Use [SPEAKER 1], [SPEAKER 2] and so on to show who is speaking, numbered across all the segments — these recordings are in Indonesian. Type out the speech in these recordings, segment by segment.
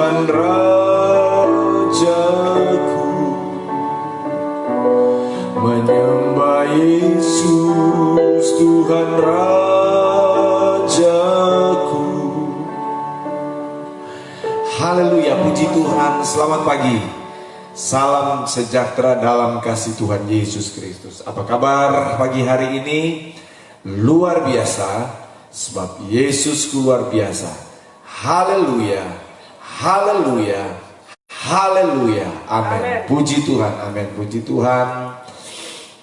[SPEAKER 1] Tuhan Rajaku, menyembah Yesus Tuhan Rajaku. Haleluya, puji Tuhan. Selamat pagi, salam sejahtera dalam kasih Tuhan Yesus Kristus. Apa kabar pagi hari ini? Luar biasa, sebab Yesus luar biasa. Haleluya, haleluya, haleluya, amin. Puji Tuhan, amin, puji Tuhan.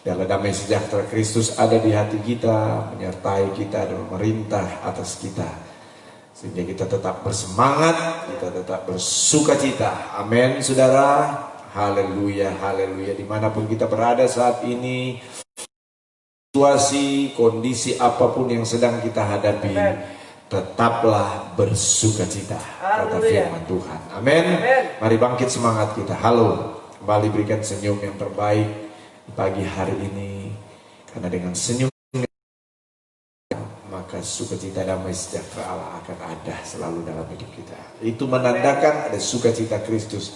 [SPEAKER 1] Biarlah damai sejahtera Kristus ada di hati kita, menyertai kita dan memerintah atas kita, sehingga kita tetap bersemangat, kita tetap bersuka cita. Amin, saudara. Haleluya, haleluya. Dimanapun kita berada saat ini, situasi, kondisi apapun yang sedang kita hadapi, tetaplah bersuka cita, kata firman Tuhan. Amin. Mari bangkit semangat kita. Halo, kembali berikan senyum yang terbaik di pagi hari ini, karena dengan senyum maka sukacita damai sejahtera Allah akan ada selalu dalam hidup kita. Itu menandakan ada sukacita Kristus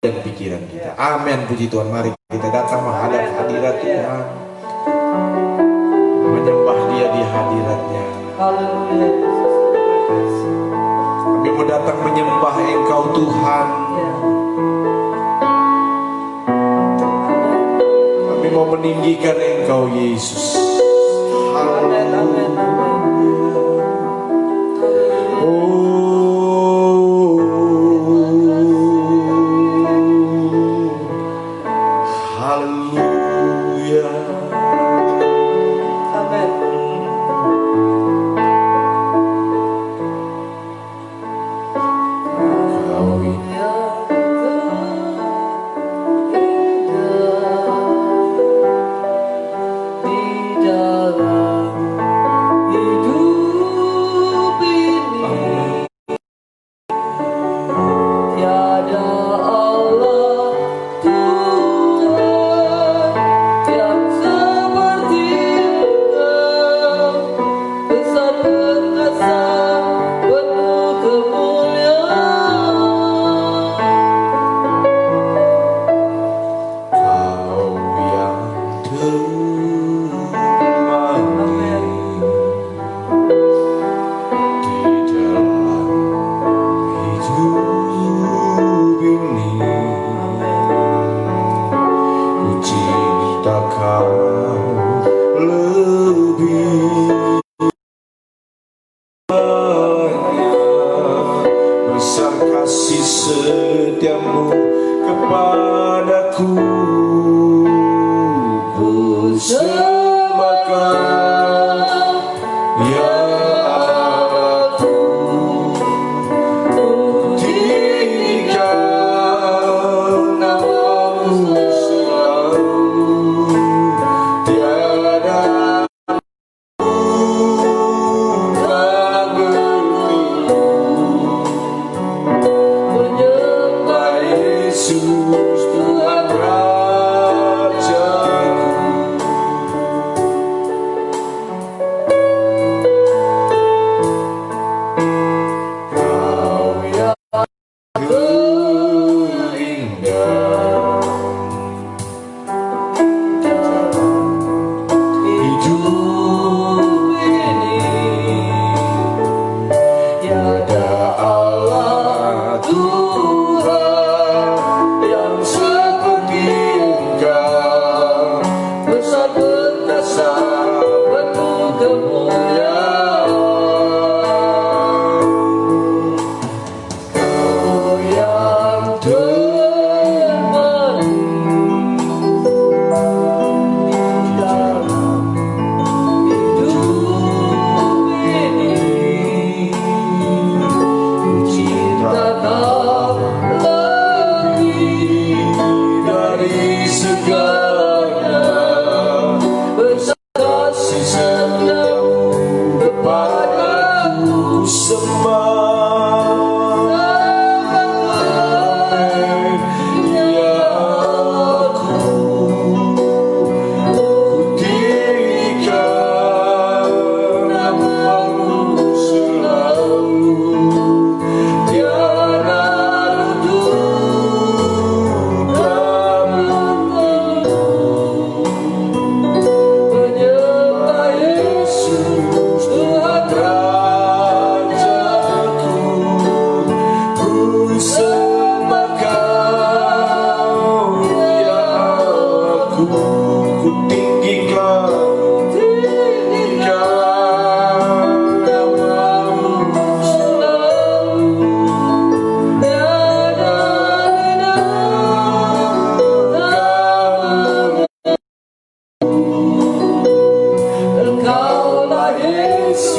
[SPEAKER 1] dan pikiran kita. Amin, puji Tuhan. Mari kita datang menghadap hadirat Tuhan, menyembah Dia di hadiratnya. Kami mau datang menyembah Engkau Tuhan. Kami mau meninggikan Engkau Yesus. Haleluya.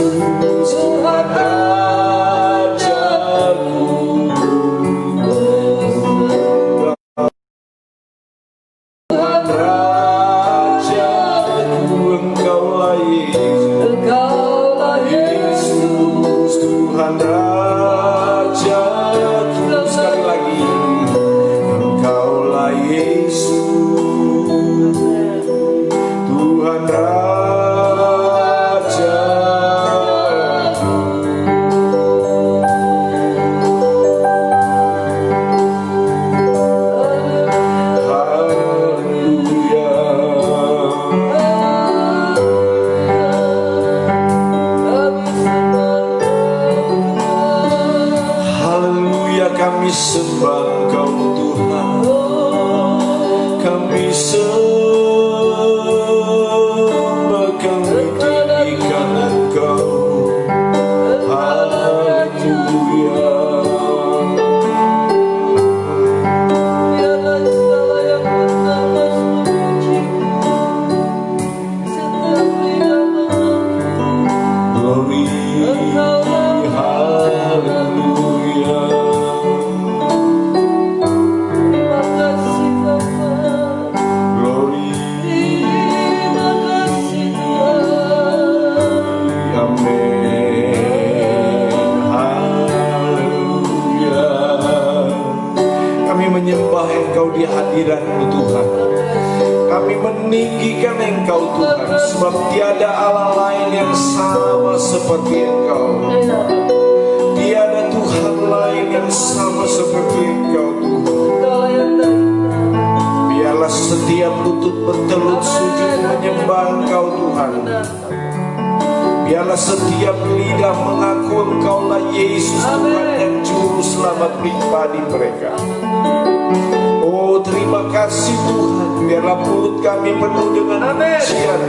[SPEAKER 1] Yesus, Tuhan Rajaku. Tuhan Rajaku, Engkaulah Yesus, Yesus, Tuhan Rajaku. Sekali lagi, Engkaulah Yesus, Tuhan Rajaku. Haleluya, kami sembah Engkau Tuhan, kami sembah, kami tinggikan Engkau. Haleluya. Glory, haleluya. Glory, amin, haleluya. Kami menyembah Engkau di hadirat-Mu Tuhan. Kami meninggikan Engkau Tuhan, sebab tiada Allah lain yang sama seperti Engkau. Tiada Tuhan lain yang sama seperti Engkau Tuhan. Biarlah setiap lutut bertelut sujud menyembah Engkau Tuhan. Biarlah setiap lidah mengaku Engkaulah Yesus Tuhan dan Juru Selamat pribadi mereka. Oh, terima kasih Tuhan. Biarlah mulut kami penuh dengan pujian.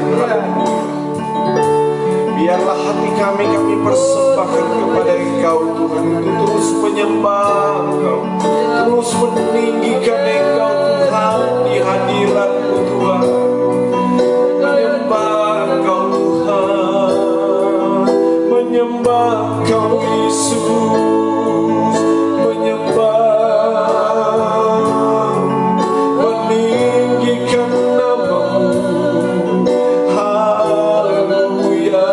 [SPEAKER 1] Biarlah hati kami persembahkan kepada Engkau Tuhan, untuk terus menyembah Engkau, terus meninggikan Engkau Tuhan di hadirat-Mu Tuhan. Menyembah Engkau Tuhan, menyembah Engkau Yesus, menyembah, meninggikan nama-Mu. Haleluya.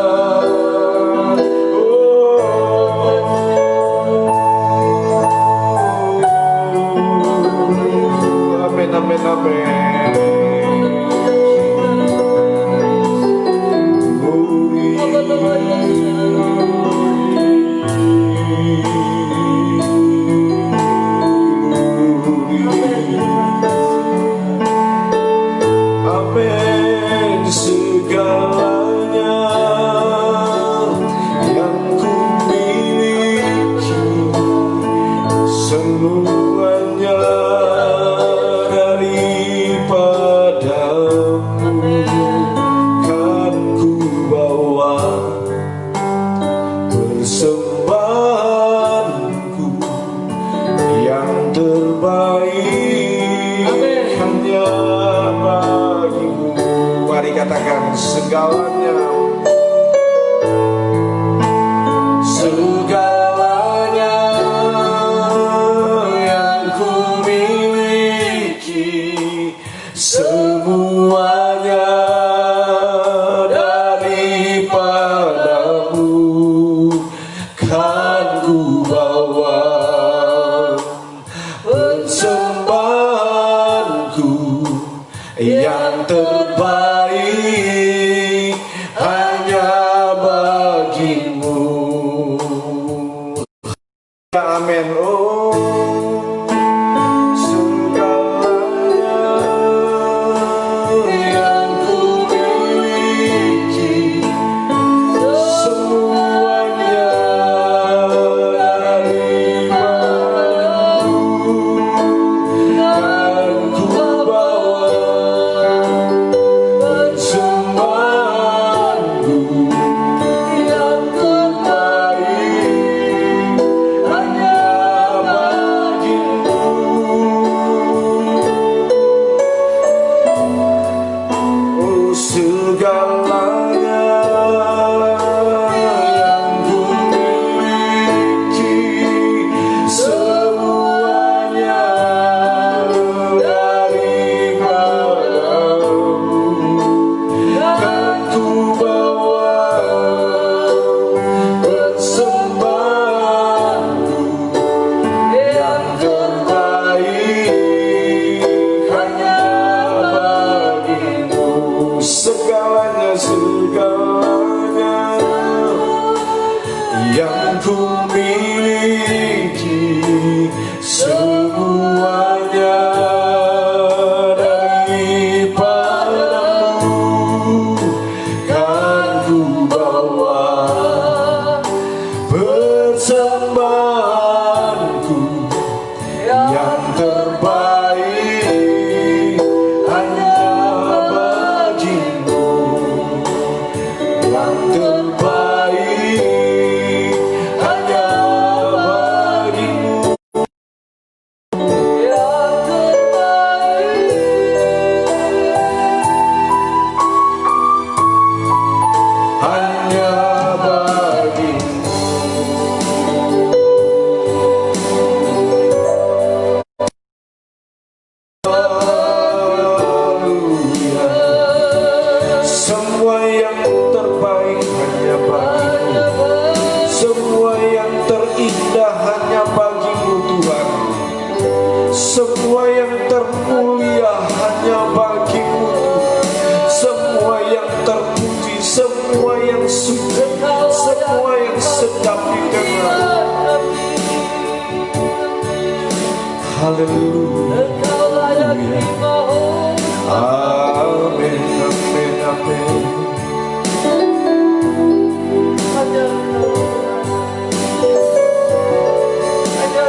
[SPEAKER 1] Amin, amin, amin. Amin, segalanya yang ku miliki, semuanya daripadamu, kan ku bawa persembahanku yang terbaik hanya bagimu. Mari katakan segalanya, segalanya yang ku miliki, semuanya daripadamu, kan ku bawa persembahanku yang terbaik hanya bagimu. segalanya yang ku miliki, semuanya daripadamu kan ku bawa. Persembahanku yang terbaik hanya bagimu, yang terbaik hanya bagimu, yang terbaik hanya bagimu. Semua yang terbaik hanya bagimu, semua yang terindah hanya bagimu Tuhan, semua yang termulia hanya bagimu Tuhan, semua yang terpuji, semua yang suci, semua yang sedap didengar. Haleluya. Amin, amin, amin.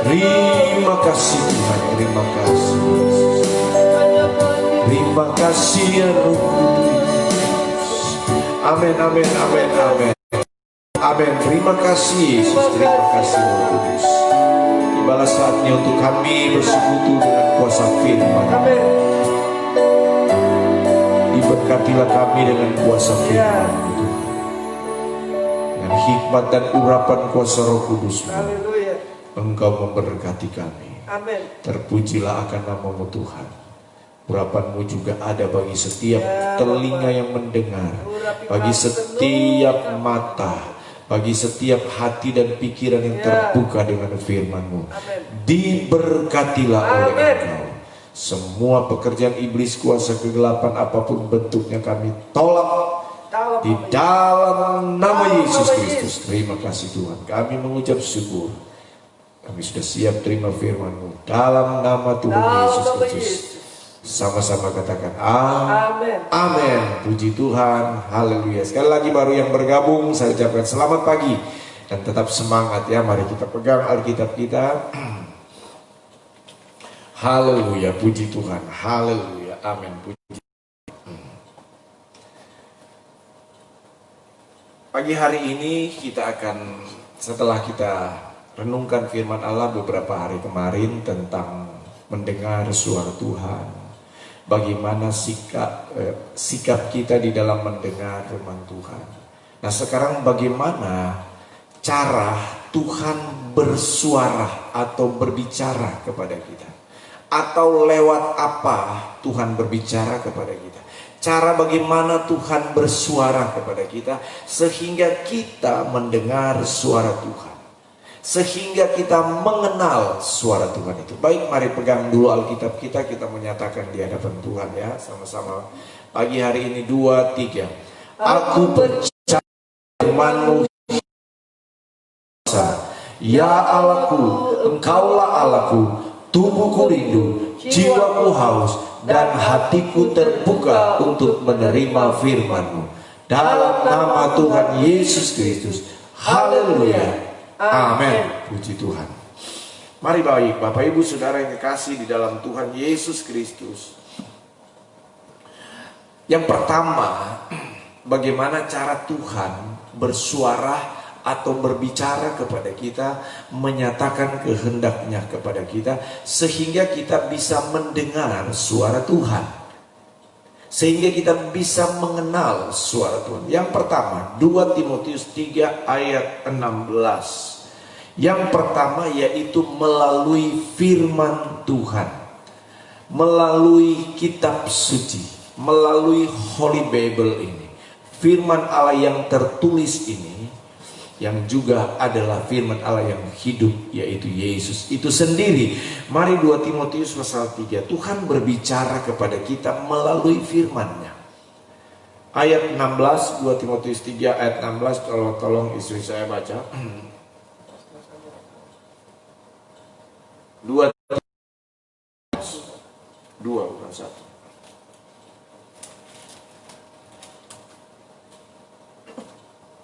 [SPEAKER 1] Terima kasih Tuhan, terima kasih. Terima kasih ya Roh Kudus. Amin, amin, amin, amin. Amin. Terima kasih Yesus, terima kasih Roh Kudus. Tibalah saatnya untuk kami bersekutu dengan kuasa firman. Amin. Diberkatilah kami dengan kuasa firman Tuhan, dengan hikmat dan urapan kuasa Roh Kudus. Engkau memberkati kami. Amin. Terpujilah akan nama-Mu Tuhan. Urapan-Mu juga ada bagi setiap telinga yang mendengar, bagi setiap mata, bagi setiap hati dan pikiran yang terbuka dengan firman-Mu. Diberkatilah oleh Engkau. Semua pekerjaan iblis, kuasa kegelapan apapun bentuknya, kami tolak di dalam nama Yesus Kristus. Terima kasih Tuhan. Kami mengucap syukur. Kami sudah siap terima firman-Mu dalam nama Tuhan Yesus Kristus. Sama-sama katakan amin. Amin. Puji Tuhan. Haleluya. Sekali lagi baru yang bergabung, saya ucapkan selamat pagi dan tetap semangat ya. Mari kita pegang Alkitab kita. Haleluya, puji Tuhan. Haleluya, amin. Puji. Pagi hari ini kita akan, setelah kita renungkan firman Allah beberapa hari kemarin tentang mendengar suara Tuhan, bagaimana sikap kita di dalam mendengar firman Tuhan. Nah sekarang bagaimana cara Tuhan bersuara atau berbicara kepada kita, atau lewat apa Tuhan berbicara kepada kita, cara bagaimana Tuhan bersuara kepada kita sehingga kita mendengar suara Tuhan, sehingga kita mengenal suara Tuhan itu. Baik, mari pegang dulu Alkitab kita menyatakan di hadapan Tuhan ya, sama-sama pagi hari ini. 2, 3. Aku percaya firman-Mu, ya Allahku, Engkaulah Allahku, tubuhku rindu, jiwaku haus, dan hatiku terbuka untuk menerima firman-Mu. Dalam nama Tuhan Yesus Kristus. Haleluya. Amin. Puji Tuhan. Mari baik Bapak Ibu Saudara yang kekasih di dalam Tuhan Yesus Kristus. Yang pertama, bagaimana cara Tuhan bersuara atau berbicara kepada kita, menyatakan kehendaknya kepada kita, sehingga kita bisa mendengar suara Tuhan, sehingga kita bisa mengenal suara Tuhan. Yang pertama, 2 Timotius 3 ayat 16. Yang pertama yaitu melalui firman Tuhan, melalui kitab suci, melalui Holy Bible ini, firman Allah yang tertulis ini, yang juga adalah firman Allah yang hidup, yaitu Yesus itu sendiri. Mari 2 Timotius pasal 3, Tuhan berbicara kepada kita melalui firman-Nya. ayat 16, 2 Timotius 3 ayat 16, tolong istri saya baca. 2 bukan 1.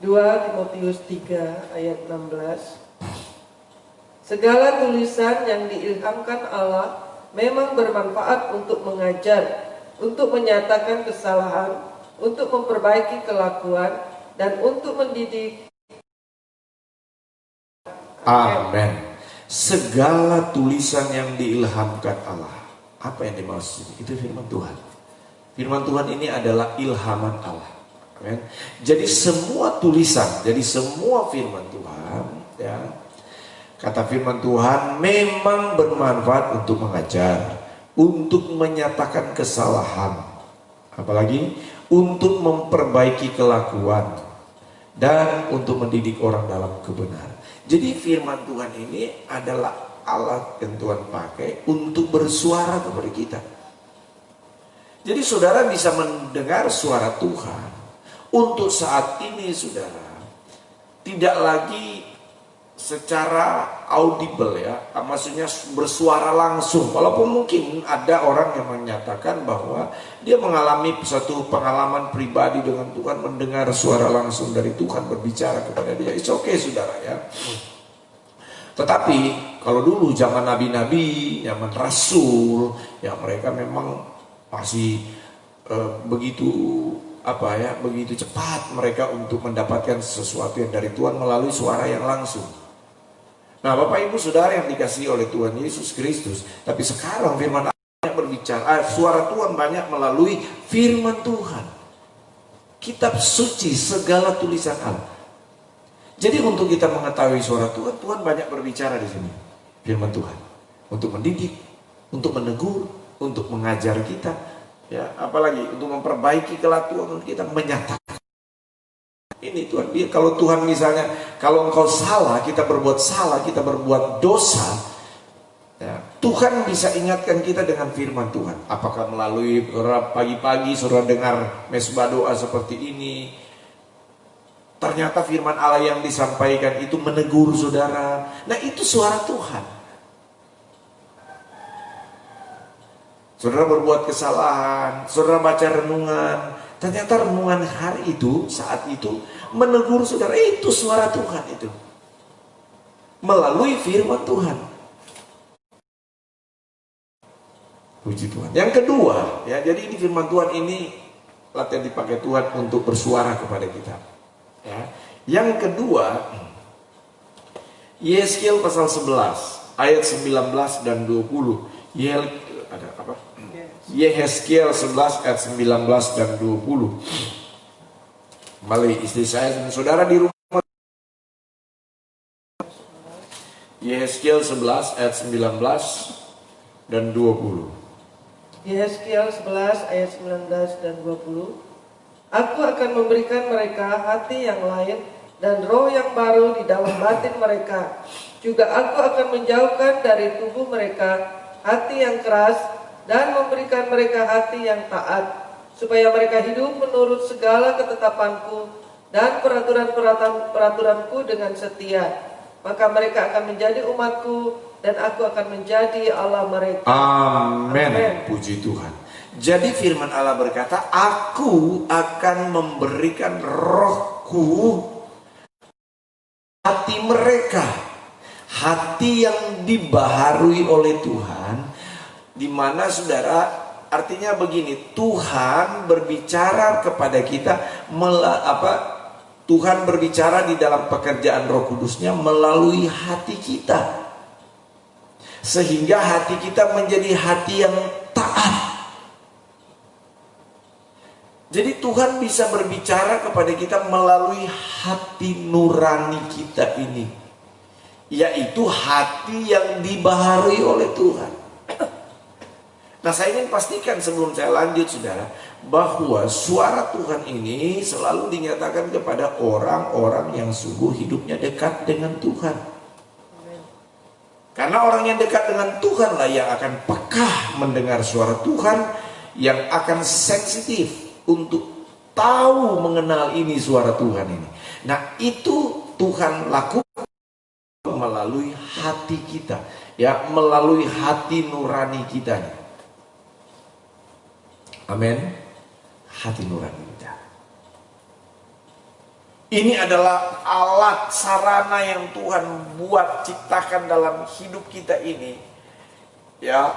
[SPEAKER 2] Timotius 3 ayat 16. Segala tulisan yang diilhamkan Allah memang bermanfaat untuk mengajar, untuk menyatakan kesalahan, untuk memperbaiki kelakuan, dan untuk mendidik.
[SPEAKER 1] Amin. Segala tulisan yang diilhamkan Allah. Apa yang dimaksud? Itu firman Tuhan. Firman Tuhan ini adalah ilhaman Allah. Amin. Jadi semua tulisan, jadi semua firman Tuhan, ya, kata firman Tuhan memang bermanfaat untuk mengajar, untuk menyatakan kesalahan, apalagi untuk memperbaiki kelakuan, dan untuk mendidik orang dalam kebenaran. Jadi firman Tuhan ini adalah alat yang Tuhan pakai untuk bersuara kepada kita. Jadi saudara bisa mendengar suara Tuhan untuk saat ini, saudara, tidak lagi secara audible, ya, maksudnya bersuara langsung. Walaupun mungkin ada orang yang menyatakan bahwa dia mengalami satu pengalaman pribadi dengan Tuhan, mendengar suara langsung dari Tuhan berbicara kepada dia. It's okay, saudara, ya. Tetapi kalau dulu zaman nabi-nabi, zaman rasul, ya mereka memang masih begitu begitu cepat mereka untuk mendapatkan sesuatu yang dari Tuhan melalui suara yang langsung. Nah, Bapak Ibu Saudara yang dikasihi oleh Tuhan Yesus Kristus, tapi sekarang firman Allah berbicara, suara Tuhan banyak melalui firman Tuhan, kitab suci, segala tulisan Allah. Jadi untuk kita mengetahui suara Tuhan, Tuhan banyak berbicara di sini. Firman Tuhan untuk mendidik, untuk menegur, untuk mengajar kita, ya, apalagi untuk memperbaiki kelakuan kita, menyatakan. Ini Tuhan, kalau Tuhan misalnya, kalau engkau salah, kita berbuat salah, kita berbuat dosa, ya, Tuhan bisa ingatkan kita dengan firman Tuhan. Apakah melalui pagi-pagi saudara dengar mesbah doa seperti ini, ternyata firman Allah yang disampaikan itu menegur saudara. Nah, itu suara Tuhan. Saudara berbuat kesalahan, saudara baca renungan, ternyata renungan hari itu, saat itu menegur saudara. Itu suara Tuhan itu, melalui firman Tuhan. Puji Tuhan. Yang kedua, ya, jadi ini firman Tuhan ini latihan dipakai Tuhan untuk bersuara kepada kita. Ya. Yang kedua, Yeskel pasal 11 ayat 19 dan 20. Ada apa? Yeskel 11 ayat 19 dan 20. Kembali istri saya dan saudara di rumah. Yeskel 11 ayat 19 dan 20.
[SPEAKER 2] Yeskel 11 ayat 19 dan 20. Aku akan memberikan mereka hati yang lain dan roh yang baru di dalam batin mereka. Juga aku akan menjauhkan dari tubuh mereka hati yang keras dan memberikan mereka hati yang taat, supaya mereka hidup menurut segala ketetapanku dan peraturan-peraturanku dengan setia. Maka mereka akan menjadi umatku dan aku akan menjadi Allah mereka.
[SPEAKER 1] Amin. Puji Tuhan. Jadi firman Allah berkata, aku akan memberikan rohku hati mereka, hati yang dibaharui oleh Tuhan, di mana saudara, artinya begini, Tuhan berbicara kepada kita Tuhan berbicara di dalam pekerjaan Roh Kudusnya melalui hati kita, sehingga hati kita menjadi hati yang taat. Jadi Tuhan bisa berbicara kepada kita melalui hati nurani kita ini, yaitu hati yang dibaharui oleh Tuhan. Nah, saya ingin pastikan sebelum saya lanjut saudara, bahwa suara Tuhan ini selalu dinyatakan kepada orang-orang yang sungguh hidupnya dekat dengan Tuhan. Karena orang yang dekat dengan Tuhan lah yang akan peka mendengar suara Tuhan, yang akan sensitif untuk tahu mengenal ini suara Tuhan ini. Nah, itu Tuhan lakukan melalui hati kita, ya, melalui hati nurani kita. Amin. Hati nurani kita. Ini adalah alat sarana yang Tuhan buat ciptakan dalam hidup kita ini, ya,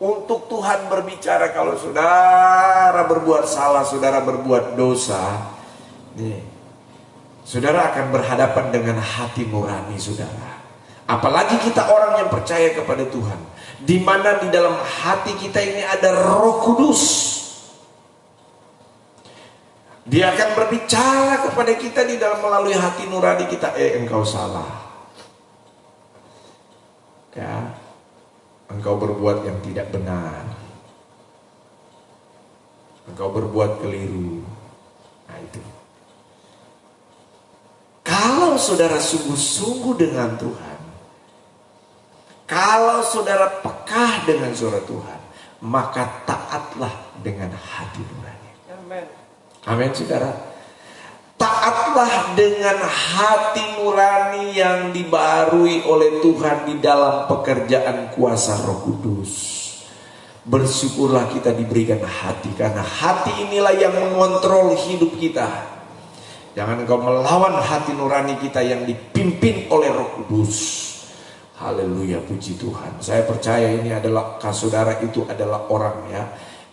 [SPEAKER 1] untuk Tuhan berbicara. Kalau saudara berbuat salah, saudara berbuat dosa, nih, saudara akan berhadapan dengan hati nurani saudara. Apalagi kita orang yang percaya kepada Tuhan, di mana di dalam hati kita ini ada Roh Kudus. Dia akan berbicara kepada kita di dalam melalui hati nurani kita. Engkau salah, ya, engkau berbuat yang tidak benar, engkau berbuat keliru. Nah, itu. Kalau saudara sungguh-sungguh dengan Tuhan, kalau saudara peka dengan suara Tuhan, maka taatlah dengan hati nurani.
[SPEAKER 2] Amin.
[SPEAKER 1] Amin, saudara. Taatlah dengan hati nurani yang dibarui oleh Tuhan di dalam pekerjaan kuasa Roh Kudus. Bersyukurlah kita diberikan hati, karena hati inilah yang mengontrol hidup kita. Jangan engkau melawan hati nurani kita yang dipimpin oleh Roh Kudus. Haleluya, puji Tuhan. Saya percaya ini adalah, saudara itu adalah orang, ya,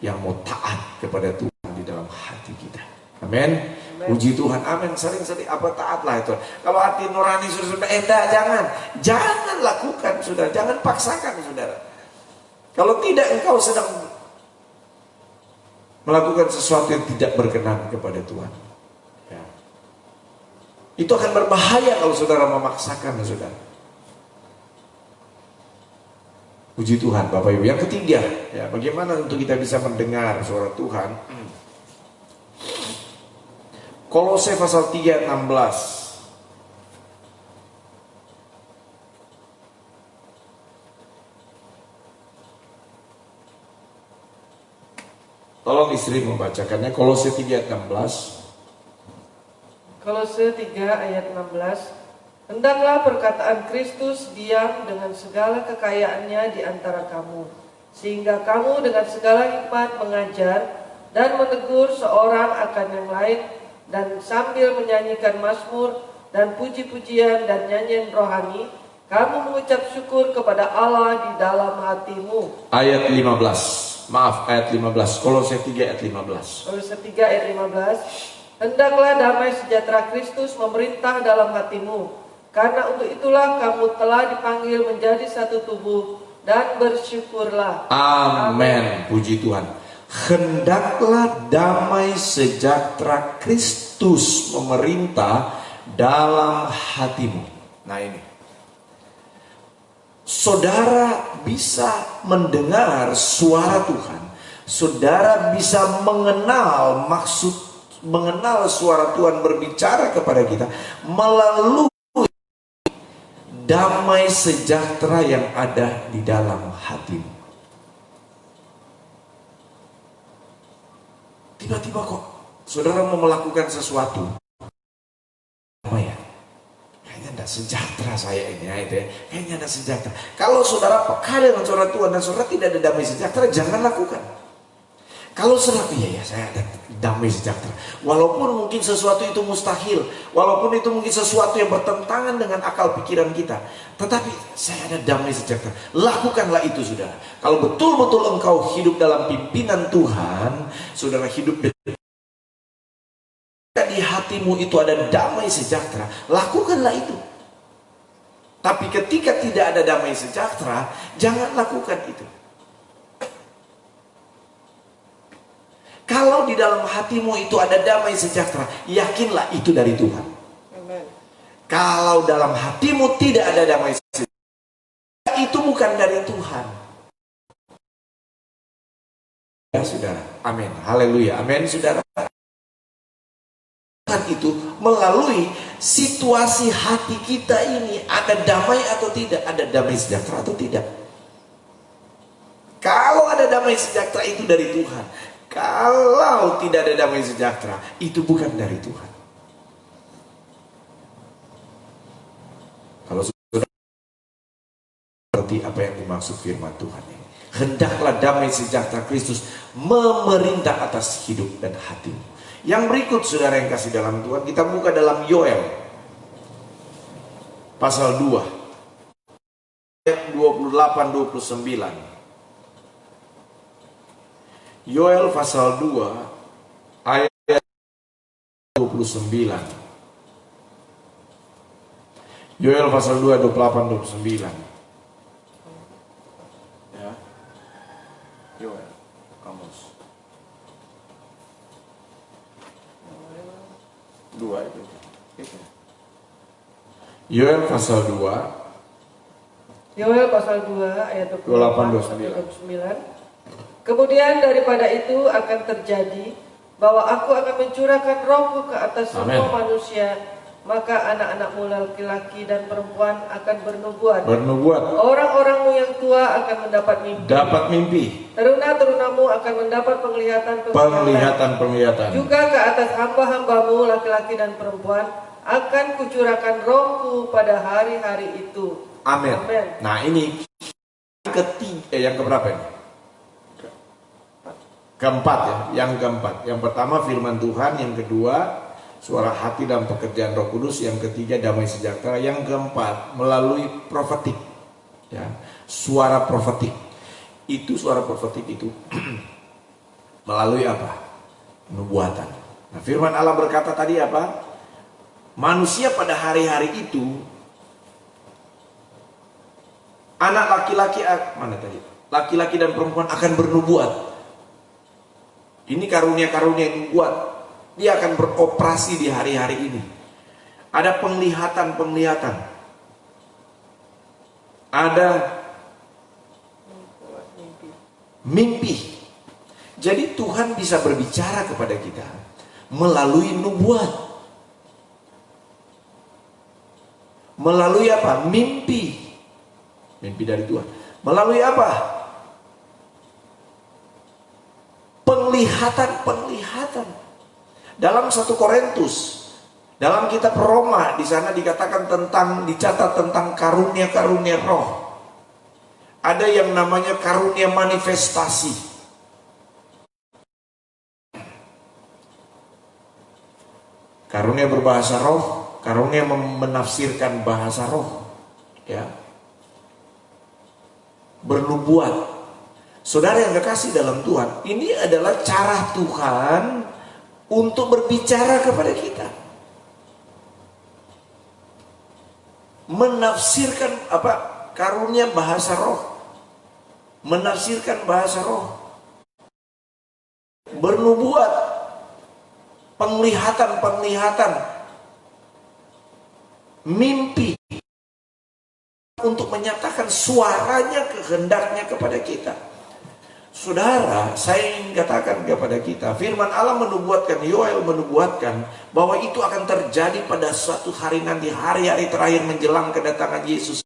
[SPEAKER 1] yang mau taat kepada Tuhan di dalam hati kita. Amin. Puji Tuhan. Amin. Sering-sering apa taatlah itu. Kalau hati nurani sudah jangan lakukan, saudara. Jangan paksakan, saudara. Kalau tidak, engkau sedang melakukan sesuatu yang tidak berkenan kepada Tuhan, ya. Itu akan berbahaya kalau saudara memaksakan, saudara. Puji Tuhan, Bapak Ibu. Yang ketiga, ya, bagaimana untuk kita bisa mendengar suara Tuhan? Kolose pasal 3 ayat 16. Tolong istri membacakannya. Kolose 3 ayat 16.
[SPEAKER 2] Kolose 3 ayat 16. Hendaklah perkataan Kristus diam dengan segala kekayaannya di antara kamu, sehingga kamu dengan segala hikmat mengajar dan menegur seorang akan yang lain, dan sambil menyanyikan mazmur dan puji-pujian dan nyanyian rohani, kamu mengucap syukur kepada Allah di dalam hatimu. Ayat 15. Maaf, ayat 15. Kolose 3 ayat 15. Kolose 3 ayat 15. Hendaklah damai sejahtera Kristus memerintah dalam hatimu, karena untuk itulah kamu telah dipanggil menjadi satu tubuh, dan bersyukurlah.
[SPEAKER 1] Amin. Puji Tuhan. Hendaklah damai sejahtera Kristus memerintah dalam hatimu. Nah, ini, saudara bisa mendengar suara Tuhan, saudara bisa mengenal suara Tuhan berbicara kepada kita melalui damai sejahtera yang ada di dalam hatimu. Tiba-tiba kok saudara mau melakukan sesuatu, apa ya? Kayaknya tidak sejahtera saya ini, ya, itu ya. Kayaknya tidak sejahtera. Kalau saudara peka dengan suara Tuhan dan saudara tidak ada damai sejahtera, jangan lakukan. Kalau saudara, iya ya, saya ada damai sejahtera, walaupun mungkin sesuatu itu mustahil, walaupun itu mungkin sesuatu yang bertentangan dengan akal pikiran kita, tetapi saya ada damai sejahtera. Lakukanlah itu, saudara. Kalau betul-betul engkau hidup dalam pimpinan Tuhan, saudara hidup di hatimu itu ada damai sejahtera, lakukanlah itu. Tapi ketika tidak ada damai sejahtera, jangan lakukan itu. Kalau di dalam hatimu itu ada damai sejahtera, yakinlah itu dari Tuhan. Amen. Kalau dalam hatimu tidak ada damai sejahtera, itu bukan dari Tuhan. Ya, saudara. Amin. Haleluya. Amin, saudara. Tuhan itu melalui situasi hati kita ini, ada damai atau tidak, ada damai sejahtera atau tidak. Kalau ada damai sejahtera, itu dari Tuhan. Kalau tidak ada damai sejahtera, itu bukan dari Tuhan. Kalau sudah seperti apa yang dimaksud firman Tuhan ini, hendaklah damai sejahtera Kristus memerintah atas hidup dan hatimu. Yang berikut, saudara yang kasih dalam Tuhan, kita buka dalam Yoel pasal 2 ayat 28-29. Yoel pasal 2 ayat 29. Yoel pasal 2 28-29. Ya. Yoel, kamus. 2 itu. Yoel pasal 2.
[SPEAKER 2] Yoel pasal 2 ayat 28-29. Kemudian daripada itu akan terjadi bahwa aku akan mencurahkan rohku ke atas semua manusia, maka anak-anakmu laki-laki dan perempuan akan bernubuat. Orang-orangmu yang tua akan mendapat mimpi. Teruna-terunamu akan mendapat penglihatan. Juga ke atas hamba-hambamu laki-laki dan perempuan akan kucurahkan rohku pada hari-hari itu.
[SPEAKER 1] Amin. Nah, ini ketiga, yang keberapa ini? Keempat ya, yang keempat. Yang pertama firman Tuhan, yang kedua suara hati dan pekerjaan Roh Kudus, yang ketiga damai sejahtera, yang keempat melalui profetik. Ya, suara profetik. Itu suara profetik itu melalui apa? Nubuatan. Nah, firman Allah berkata tadi apa? Manusia pada hari-hari itu, anak laki-laki, mana tadi? Laki-laki dan perempuan akan bernubuat. Ini karunia-karunia nubuat. Dia akan beroperasi di hari-hari ini. Ada penglihatan-penglihatan. Ada mimpi. Jadi Tuhan bisa berbicara kepada kita melalui nubuat. Melalui apa? Mimpi. Mimpi dari Tuhan. Melalui apa? Penglihatan. Dalam 1 Korintus, dalam kitab Roma, di sana dikatakan dicatat tentang karunia-karunia roh. Ada yang namanya karunia manifestasi. Karunia berbahasa roh, karunia menafsirkan bahasa roh. Ya. Bernubuat. Saudara yang kekasih dalam Tuhan, ini adalah cara Tuhan untuk berbicara kepada kita. Menafsirkan apa? Karunia bahasa roh. Menafsirkan bahasa roh. Bernubuat. Penglihatan. Mimpi. Untuk menyatakan suaranya, kehendaknya kepada kita. Saudara, saya ingin katakan kepada kita, firman Allah menubuatkan, Yoel menubuatkan bahwa itu akan terjadi pada suatu hari nanti, hari-hari terakhir menjelang kedatangan Yesus.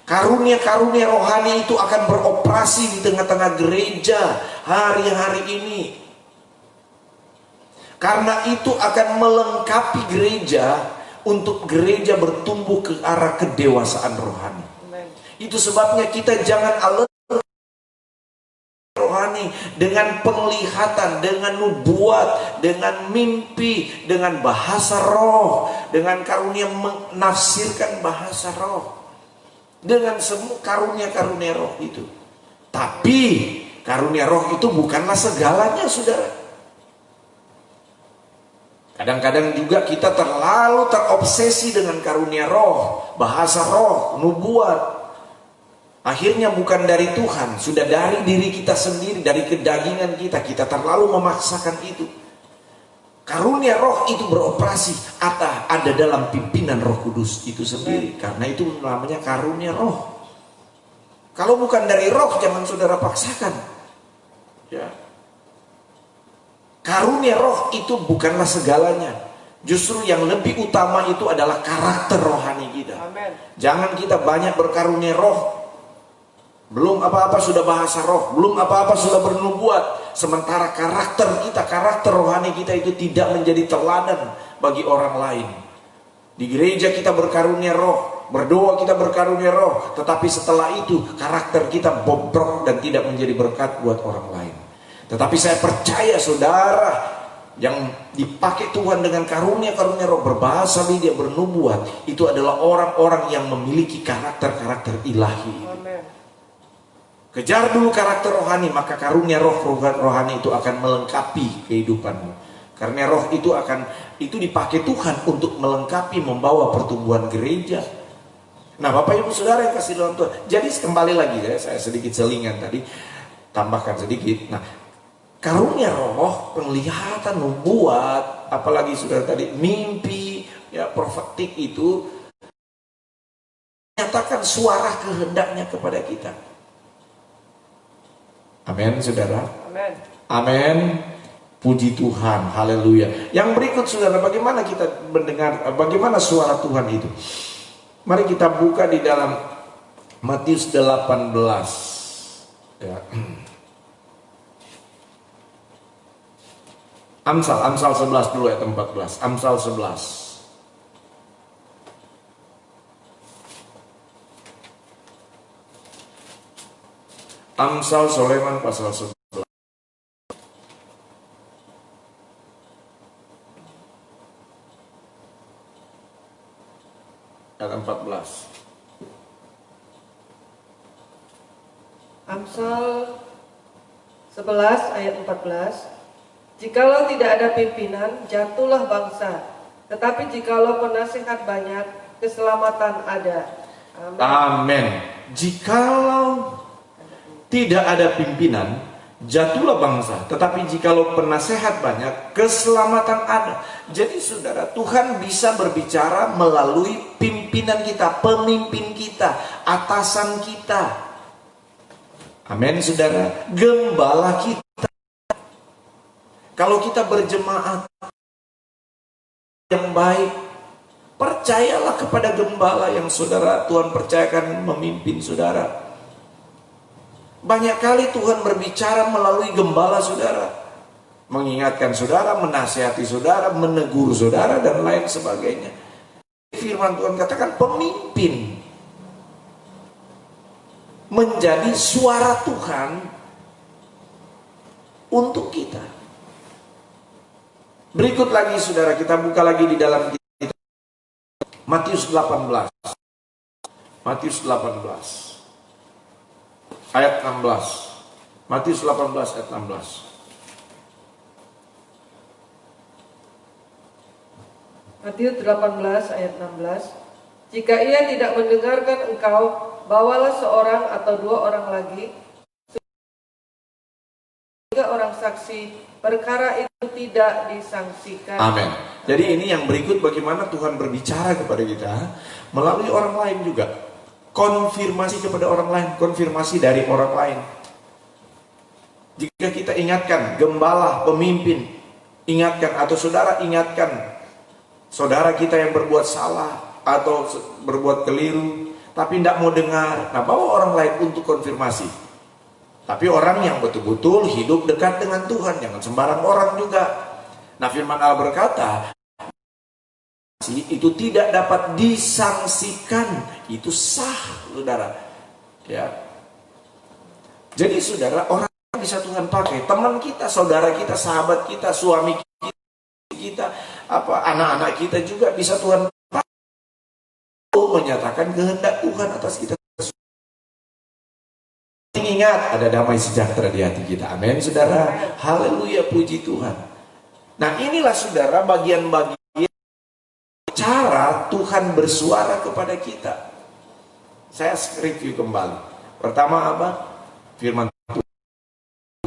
[SPEAKER 1] Karunia-karunia rohani itu akan beroperasi di tengah-tengah gereja hari-hari ini. Karena itu akan melengkapi gereja untuk gereja bertumbuh ke arah kedewasaan rohani. Itu sebabnya kita jangan alert rohani dengan penglihatan, dengan nubuat, dengan mimpi, dengan bahasa roh, dengan karunia menafsirkan bahasa roh, dengan semua karunia-karunia roh itu. Tapi karunia roh itu bukanlah segalanya, saudara. Kadang-kadang juga kita terlalu terobsesi dengan karunia roh, bahasa roh, nubuat. Akhirnya bukan dari Tuhan, sudah dari diri kita sendiri, dari kedagingan kita. Kita terlalu memaksakan itu. Karunia roh itu beroperasi ada dalam pimpinan Roh Kudus itu sendiri. Karena itu namanya karunia roh. Kalau bukan dari roh, jangan saudara paksakan. Ya. Karunia roh itu bukanlah segalanya. Justru yang lebih utama itu adalah karakter rohani kita. Amen. Jangan kita banyak berkarunia roh, Belum apa-apa sudah bahasa roh, belum apa-apa sudah bernubuat. Sementara karakter kita, karakter rohani kita itu tidak menjadi teladan bagi orang lain. Di gereja kita berkarunia roh, berdoa kita berkarunia roh, tetapi setelah itu karakter kita bobrok dan tidak menjadi berkat buat orang lain. Tetapi saya percaya saudara, yang dipakai Tuhan dengan karunia-karunia roh, berbahasa lidah, bernubuat, itu adalah orang-orang yang memiliki karakter-karakter ilahi.
[SPEAKER 2] Amen.
[SPEAKER 1] Kejar dulu karakter rohani, maka karunia rohani itu akan melengkapi kehidupanmu. Karena roh itu dipakai Tuhan untuk melengkapi, membawa pertumbuhan gereja. Nah, Bapak Ibu Saudara yang kasih dalam Tuhan. Jadi kembali lagi ya, saya sedikit selingan tadi, tambahkan sedikit. Nah, karunia roh, penglihatan, nubuat, apalagi Saudara tadi mimpi, ya profetik itu menyatakan suara kehendaknya kepada kita. Amin, Saudara.
[SPEAKER 2] Amin.
[SPEAKER 1] Amin. Puji Tuhan, haleluya. Yang berikut Saudara, bagaimana kita mendengar, bagaimana suara Tuhan itu? Mari kita buka di dalam Matius 18 ya. Amsal 11 dulu ayat 14. Amsal 11. Amsal Soleman pasal 11 ayat 14.
[SPEAKER 2] Amsal 11 ayat 14. Jikalau tidak ada pimpinan, jatuhlah bangsa. Tetapi jikalau penasihat banyak, keselamatan ada. Amin.
[SPEAKER 1] Amin. Jikalau tidak ada pimpinan, jatuhlah bangsa. Tetapi jikalau penasehat banyak, keselamatan ada. Jadi saudara, Tuhan bisa berbicara melalui pimpinan kita, pemimpin kita, atasan kita. Amin saudara. Gembala kita. Kalau kita berjemaat yang baik, percayalah kepada gembala yang saudara Tuhan percayakan memimpin saudara. Banyak kali Tuhan berbicara melalui gembala saudara, mengingatkan saudara, menasihati saudara, menegur saudara, dan lain sebagainya. Firman Tuhan katakan pemimpin menjadi suara Tuhan untuk kita. Berikut lagi saudara, kita buka lagi di dalam Matius 18. Matius 18 ayat 16. Matius 18 ayat 16.
[SPEAKER 2] Matius 18 ayat 16. Jika ia tidak mendengarkan engkau, bawalah seorang atau dua orang lagi, tiga orang saksi, perkara itu tidak disangsikan.
[SPEAKER 1] Amin. Jadi ini yang berikut, bagaimana Tuhan berbicara kepada kita melalui orang lain juga. Konfirmasi kepada orang lain, konfirmasi dari orang lain. Jika kita ingatkan gembala, pemimpin, ingatkan, atau saudara ingatkan saudara kita yang berbuat salah atau berbuat keliru, tapi tidak mau dengar, nah bawa orang lain untuk konfirmasi. Tapi orang yang betul-betul hidup dekat dengan Tuhan, jangan sembarang orang juga. Nah, firman Allah berkata, itu tidak dapat disangsikan, itu sah, saudara. Ya. Jadi saudara, orang bisa Tuhan pakai, teman kita, saudara kita, sahabat kita, suami kita, anak-anak kita juga bisa Tuhan pakai menyatakan kehendak Tuhan atas kita. Ingat, ada damai sejahtera di hati kita. Amin, saudara. Haleluya, puji Tuhan. Nah, inilah saudara bagian-bagian cara Tuhan bersuara kepada kita. Saya review kembali. Pertama apa? Firman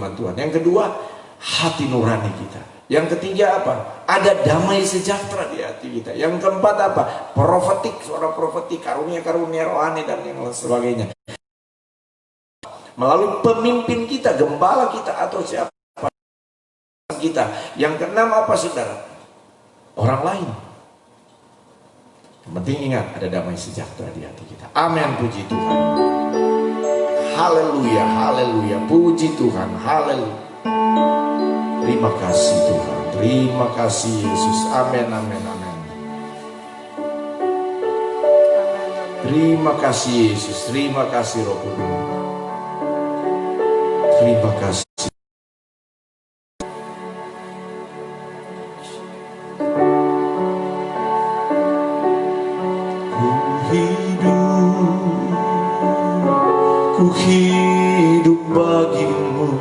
[SPEAKER 1] Tuhan. Yang kedua, hati nurani kita. Yang ketiga apa? Ada damai sejahtera di hati kita. Yang keempat apa? Profetik, suara profetik, karunia-karunia rohani dan yang sebagainya. Melalui pemimpin kita, gembala kita, atau siapa kita. Yang keenam apa saudara? Orang lain. Yang penting ingat, ada damai sejahtera di hati kita. Amin, puji Tuhan. Haleluya, haleluya. Puji Tuhan, haleluya. Terima kasih Tuhan, terima kasih Yesus. Amin, amin, amin. Terima kasih Yesus, terima kasih Roh Kudus. Terima kasih. Ku hidup bagimu,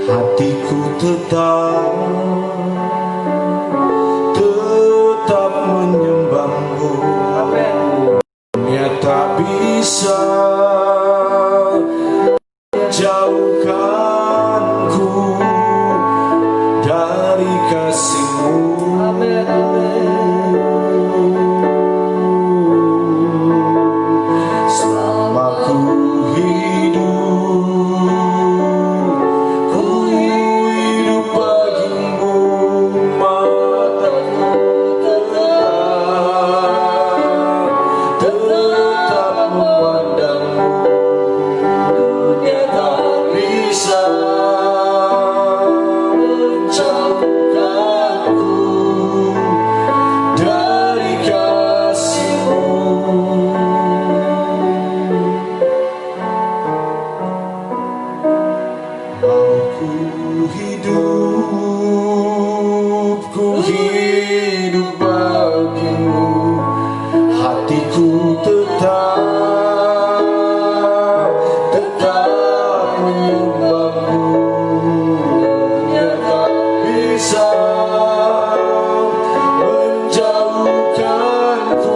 [SPEAKER 1] hatiku tetap menyembahmu. Dunia tak bisa jauhkanku dari kasih-Mu. Selama ku hidup bagimu, mataku tetap memandangmu. Dunia tak bisa menjauhkanku dari kasih-Mu. Ku hidup bagimu, hatiku tetap menyembahmu. Dunia tak bisa menjauhkanku,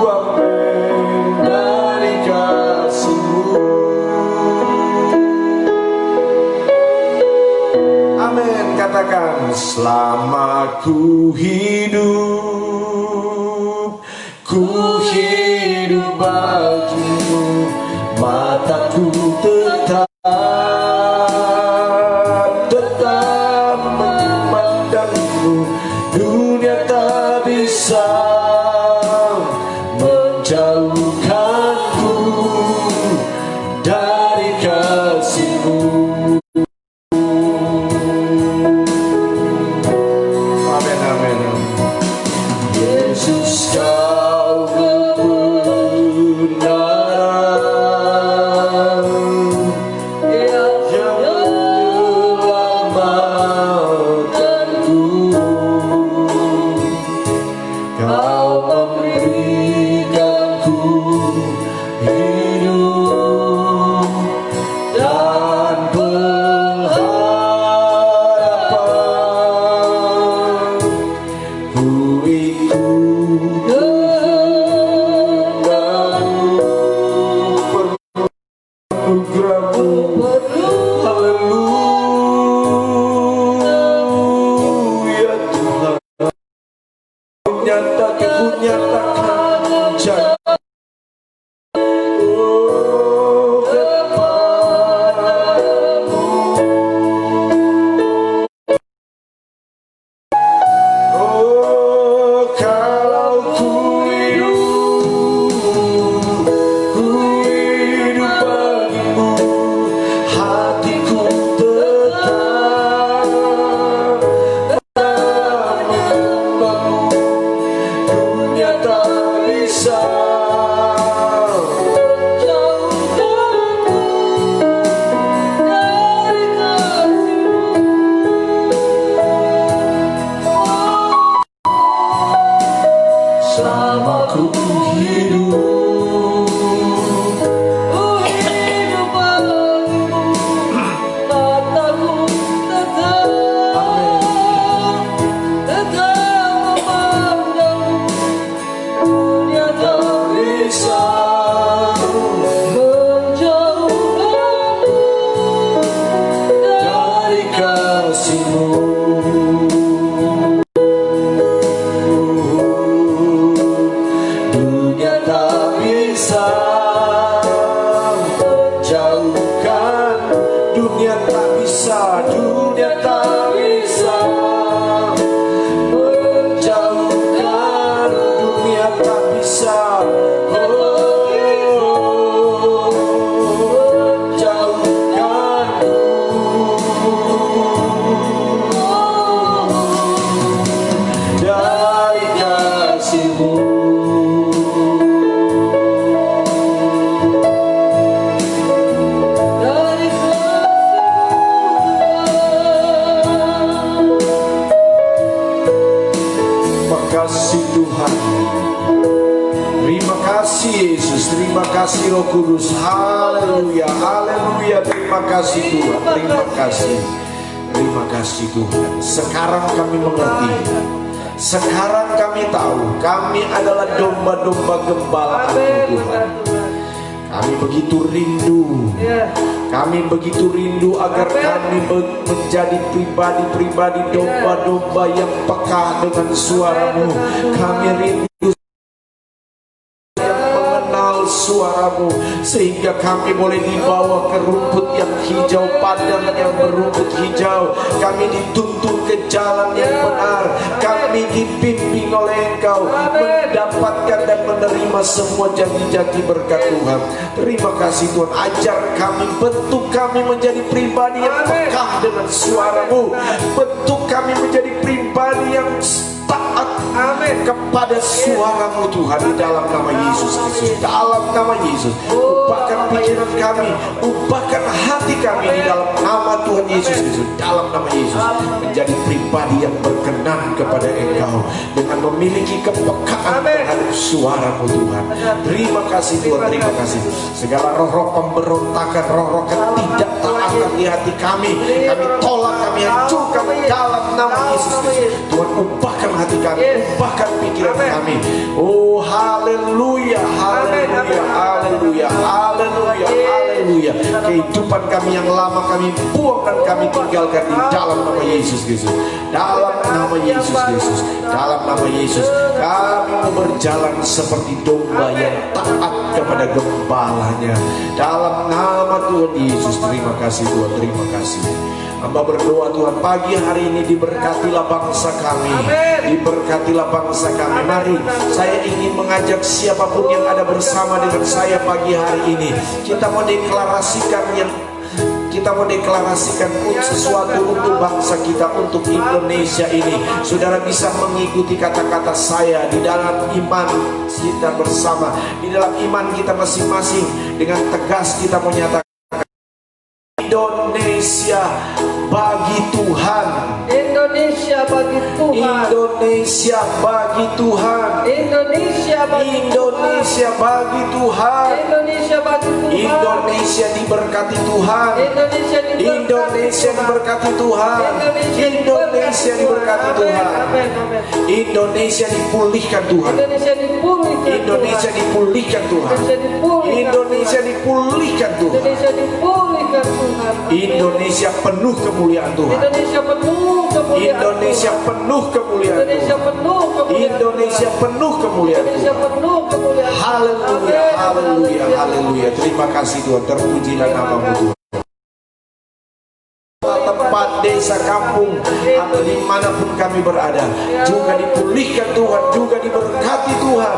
[SPEAKER 1] amin, dari kasih-Mu. Amin, katakan selama ku hidup bagimu, mataku tetap memandangmu. Dunia tak bisa menjauhkanku dari kasih-Mu. Amin, amin. Yesus, Kau kebenaran yang menyelamatkanku. Kau memberikanku hidup dan pengharapan. Ku ikut kehendak-Mu, haleluya Tuhan. Ku nyatakan janji kepadamu. Oh, kalau ku hidup bagimu, hatiku tetap menyembahmu. Dunia tak bisa kasih Tuhan. Terima kasih Yesus, terima kasih Roh Kudus. Haleluya, haleluya. Terima kasih Tuhan, terima kasih. Terima kasih Tuhan. Sekarang kami mengerti. Sekarang kami tahu kami adalah domba-domba gembala Tuhan. Kami begitu rindu. Kami begitu rindu agar kami menjadi pribadi-pribadi domba-domba yang peka dengan suara-Mu. Kami rindu suara-Mu sehingga kami boleh dibawa ke rumput yang hijau, padang yang berumput hijau. Kami dituntun ke jalan yang benar. Kami dibimbing oleh Engkau mendapatkan dan menerima semua janji-janji berkat Tuhan. Terima kasih Tuhan. Ajar kami, bentuk kami menjadi pribadi yang peka dengan suara-Mu. Bentuk kami menjadi pribadi yang taat kepada suara-Mu Tuhan, di dalam nama Yesus Kristus. Dalam nama Yesus, ubahkan pikiran kami, ubahkan hati kami di dalam nama Tuhan Yesus Kristus. Dalam nama Yesus, menjadi pribadi yang berkenan kepada Engkau dengan memiliki kepekaan terhadap suara-Mu Tuhan. Terima kasih Tuhan, terima kasih. Segala roh-roh pemberontakan, roh-roh ketidaktaatan di hati kami tolak, kami hancurkan dalam nama Yesus Kristus. Tuhan, ubahkan hati kami, ubahkan pikiran kami. Oh haleluya, haleluya, haleluya, haleluya, haleluya. Kehidupan kami yang lama kami buang dan kami tinggalkan di dalam nama Yesus Kristus. Dalam nama Yesus Kristus, dalam nama Yesus, kami mau berjalan seperti domba yang taat kepada gembalanya. Dalam nama Tuhan Yesus, terima kasih Tuhan, terima kasih. Hamba berdoa Tuhan, pagi hari ini diberkatilah bangsa kami, diberkatilah bangsa kami. Mari saya ingin mengajak siapapun yang ada bersama dengan saya pagi hari ini, kita mau deklarasikan sesuatu untuk bangsa kita, untuk Indonesia ini. Saudara bisa mengikuti kata-kata saya di dalam iman kita bersama, di dalam iman kita masing-masing. Dengan tegas kita menyatakan, Indonesia bagi Tuhan,
[SPEAKER 2] Indonesia bagi Tuhan,
[SPEAKER 1] Indonesia bagi Tuhan,
[SPEAKER 2] Indonesia bagi
[SPEAKER 1] Indonesia bagi Tuhan,
[SPEAKER 2] Indonesia bagi Tuhan,
[SPEAKER 1] Indonesia diberkati Tuhan, Indonesia diberkati Tuhan, Indonesia diberkati Tuhan, Indonesia dipulihkan Tuhan, Indonesia dipulihkan Tuhan, Indonesia dipulihkan Tuhan, Indonesia penuh kemuliaan Tuhan, Indonesia penuh kemuliaan Tuhan, Indonesia penuh kemuliaan Tuhan. Haleluya, haleluya, haleluya. Terima kasih Tuhan, terpujilah nama-Mu Tuhan. Tempat, desa, kampung, atau dimanapun kami berada, juga dipulihkan Tuhan, juga diberkati Tuhan,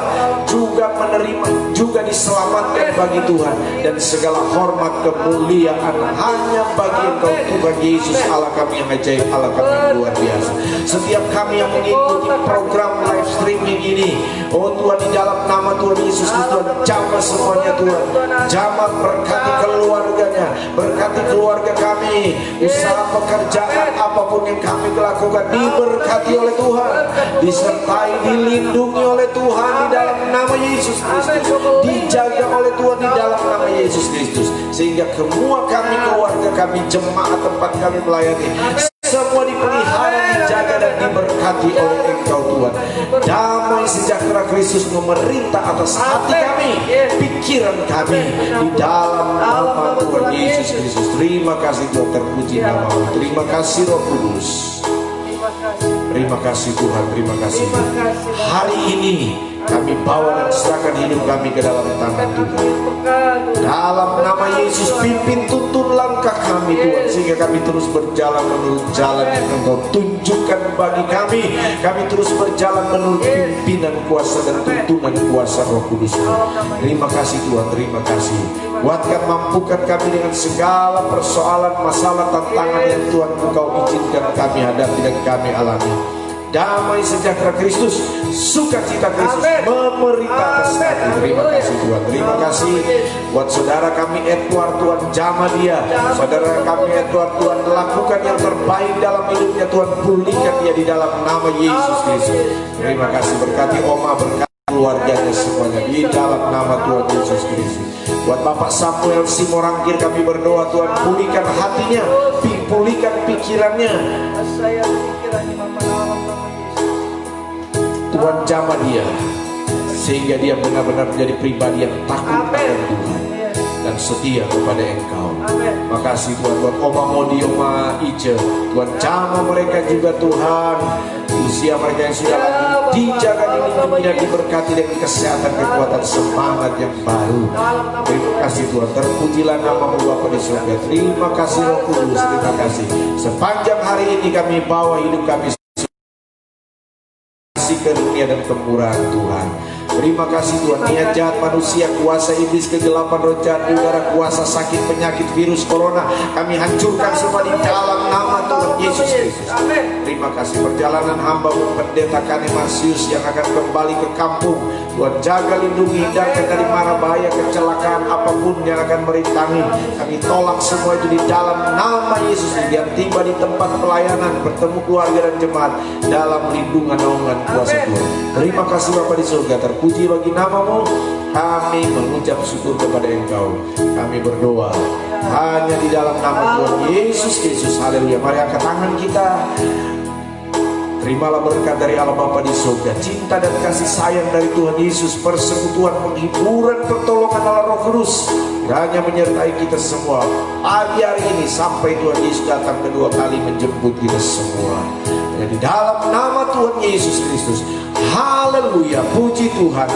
[SPEAKER 1] juga menerima, juga diselamatkan bagi Tuhan. Dan segala hormat kemuliaan hanya bagi Engkau Tuhan Yesus, Allah kami yang ajaib, Allah kami yang luar biasa. Setiap kami yang mengikuti program live streaming ini, oh Tuhan, di dalam nama Tuhan Yesus Tuhan, jamah semuanya Tuhan, jamah, berkati keluarganya, berkati keluarga kami, usaha pekerjaan apapun yang kami lakukan diberkati oleh Tuhan, disertai, dilindungi oleh Tuhan di dalam nama Yesus Kristus, dijaga oleh Tuhan di dalam nama Yesus Kristus, sehingga semua kami, keluarga kami, jemaat tempat kami melayani, semua dipelihara, dijaga dan diberkati oleh Engkau Tuhan. Damai sejahtera Kristus memerintah atas hati kami, pikiran kami, di dalam nama Tuhan Yesus Kristus. Terima kasih Tuhan, terpuji nama-Mu. Terima kasih Roh Kudus. Terima kasih Tuhan, terima kasih. Hari ini kami bawa dan serahkan hidup kami ke dalam tangan Tuhan. Dalam nama Yesus, pimpin tuntun langkah kami Tuhan, sehingga kami terus berjalan menurut jalan yang Engkau tunjukkan bagi kami. Kami terus berjalan menurut pimpinan kuasa dan tuntunan kuasa Roh Kudus. Terima kasih Tuhan, terima kasih. Kuatkan, mampukan kami dengan segala persoalan, masalah, tantangan yang Tuhan Engkau izinkan kami hadapi dan kami alami. damai sejahtera Kristus, sukacita Kristus
[SPEAKER 2] Amin.
[SPEAKER 1] memerintah atas kami. Terima kasih Tuhan. Terima kasih buat saudara kami Edward, Tuhan jamah dia. Saudara kami Edward, Tuhan lakukan yang terbaik dalam hidupnya, Tuhan pulihkan dia di dalam nama Yesus Kristus. Terima kasih, berkati Oma, berkati keluarganya semuanya di dalam nama Tuhan Yesus Kristus. Buat Bapak Samuel Simorangkir kami berdoa, Tuhan pulihkan hatinya, pulihkan pikirannya,
[SPEAKER 2] Saya pikirannya Bapak dalam nama Yesus.
[SPEAKER 1] Tuhan jamah dia sehingga dia benar-benar menjadi pribadi yang takut akan Tuhan dan setia kepada Engkau.
[SPEAKER 2] Amin.
[SPEAKER 1] Makasih Tuhan buat Oma Modi, Oma Ice, Tuhan jamah mereka juga Tuhan. Usia mereka yang sudah lanjut dijaga, dilindungi dan diberkati dengan kesehatan, kekuatan, semangat yang baru. Terima kasih Tuhan, terpujilah namamu Bapa di surga. Terima kasih Roh Kudus, terima kasih. Sepanjang hari ini kami bawa hidup kami ke dunia dan kemurahan Tuhan. Terima kasih Tuhan, niat jahat manusia, kuasa iblis, kegelapan, roh jahat di udara, kuasa sakit, penyakit, virus, corona, kami hancurkan semua di dalam nama Tuhan Yesus Kristus. Terima kasih perjalanan hamba-Mu Pendeta Kanemasius yang akan kembali ke kampung. Tuhan jaga, lindungi, hindarkan dari mara bahaya, kecelakaan apapun yang akan merintangi. Kami tolak semua itu di dalam nama Yesus. Biar tiba di tempat pelayanan, bertemu keluarga dan jemaat dalam lindungan naungan kuasa Tuhan. Terima kasih Bapa di surga, terpuji bagi namamu. Kami mengucap syukur kepada Engkau. Kami berdoa hanya di dalam nama Tuhan Yesus Kristus. Haleluya. Mari angkat tangan kita. Terimalah berkat dari Allah Bapa di surga, cinta dan kasih sayang dari Tuhan Yesus, persekutuan, penghiburan, pertolongan Allah Roh Kudus hanya menyertai kita semua hari ini sampai Tuhan Yesus datang kedua kali menjemput kita semua. Dan di dalam nama Tuhan Yesus Kristus, haleluya, puji Tuhan.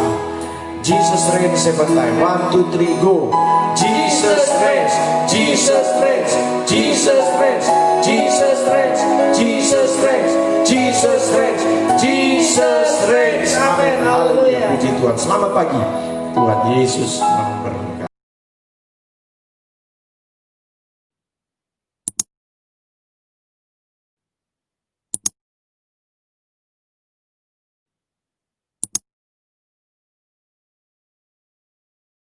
[SPEAKER 1] Jesus reigns seven time. 1, 2, 3, go. Jesus reigns, Jesus reigns, Jesus reigns, Jesus reigns, Jesus reigns, Jesus reigns, Jesus reigns. Amin. Haleluya. Puji Tuhan. Selamat pagi. Tuhan Yesus